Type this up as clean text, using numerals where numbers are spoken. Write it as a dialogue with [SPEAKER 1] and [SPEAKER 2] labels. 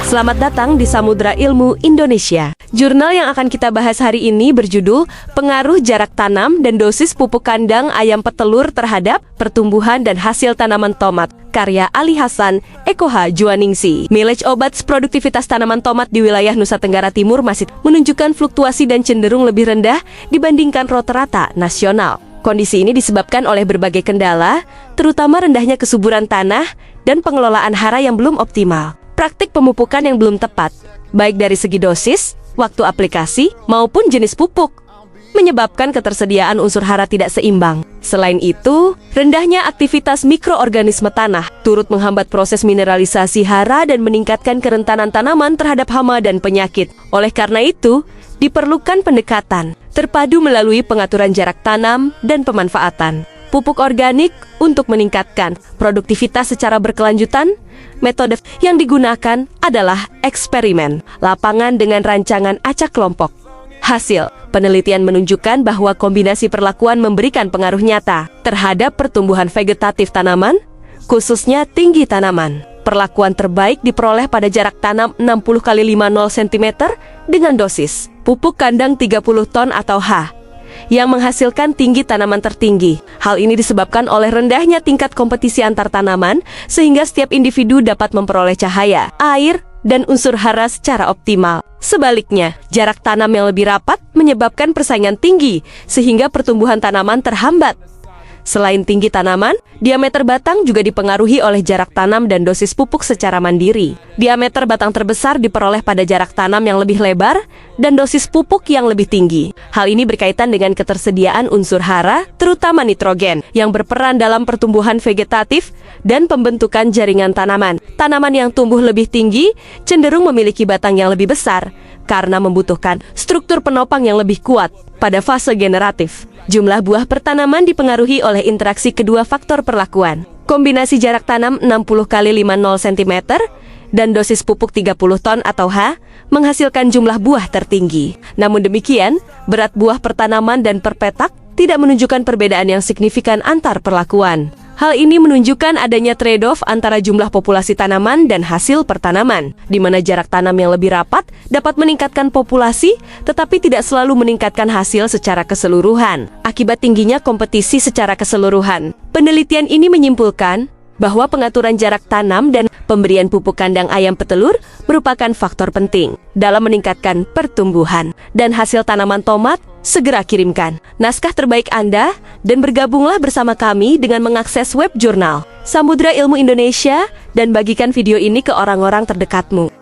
[SPEAKER 1] Selamat datang di Samudra Ilmu Indonesia. Jurnal yang akan kita bahas hari ini berjudul Pengaruh Jarak Tanam dan Dosis Pupuk Kandang Ayam Petelur Terhadap Pertumbuhan dan Hasil Tanaman Tomat, karya Ali Hasan, Ekoha Juaningsi. Mileage Obats produktivitas tanaman tomat di wilayah Nusa Tenggara Timur masih menunjukkan fluktuasi dan cenderung lebih rendah dibandingkan rata-rata nasional. Kondisi ini disebabkan oleh berbagai kendala, terutama rendahnya kesuburan tanah dan pengelolaan hara yang belum optimal. Praktik pemupukan yang belum tepat, baik dari segi dosis, waktu aplikasi, maupun jenis pupuk, menyebabkan ketersediaan unsur hara tidak seimbang. Selain itu, rendahnya aktivitas mikroorganisme tanah turut menghambat proses mineralisasi hara dan meningkatkan kerentanan tanaman terhadap hama dan penyakit. Oleh karena itu, diperlukan pendekatan terpadu melalui pengaturan jarak tanam dan pemanfaatan pupuk organik untuk meningkatkan produktivitas secara berkelanjutan. Metode yang digunakan adalah eksperimen lapangan dengan rancangan acak kelompok. Hasil penelitian menunjukkan bahwa kombinasi perlakuan memberikan pengaruh nyata terhadap pertumbuhan vegetatif tanaman, khususnya tinggi tanaman. Perlakuan terbaik diperoleh pada jarak tanam 60 x 50 cm dengan dosis pupuk kandang 30 ton atau H yang menghasilkan tinggi tanaman tertinggi. Hal ini disebabkan oleh rendahnya tingkat kompetisi antar tanaman, sehingga setiap individu dapat memperoleh cahaya, air, dan unsur hara secara optimal. Sebaliknya, jarak tanam yang lebih rapat menyebabkan persaingan tinggi, sehingga pertumbuhan tanaman terhambat. Selain tinggi tanaman, diameter batang juga dipengaruhi oleh jarak tanam dan dosis pupuk secara mandiri. Diameter batang terbesar diperoleh pada jarak tanam yang lebih lebar dan dosis pupuk yang lebih tinggi. Hal ini berkaitan dengan ketersediaan unsur hara, terutama nitrogen, yang berperan dalam pertumbuhan vegetatif dan pembentukan jaringan tanaman. Tanaman yang tumbuh lebih tinggi cenderung memiliki batang yang lebih besar karena membutuhkan struktur penopang yang lebih kuat pada fase generatif. Jumlah buah per tanaman dipengaruhi oleh interaksi kedua faktor perlakuan. Kombinasi jarak tanam 60 x 50 cm dan dosis pupuk 30 ton atau H menghasilkan jumlah buah tertinggi. Namun demikian, berat buah per tanaman dan per petak tidak menunjukkan perbedaan yang signifikan antar perlakuan. Hal ini menunjukkan adanya trade-off antara jumlah populasi tanaman dan hasil pertanaman, di mana jarak tanam yang lebih rapat dapat meningkatkan populasi, tetapi tidak selalu meningkatkan hasil secara keseluruhan, akibat tingginya kompetisi secara keseluruhan. Penelitian ini menyimpulkan bahwa pengaturan jarak tanam dan pemberian pupuk kandang ayam petelur merupakan faktor penting dalam meningkatkan pertumbuhan dan hasil tanaman tomat. Segera kirimkan naskah terbaik Anda dan bergabunglah bersama kami dengan mengakses web jurnal Samudra Ilmu Indonesia dan bagikan video ini ke orang-orang terdekatmu.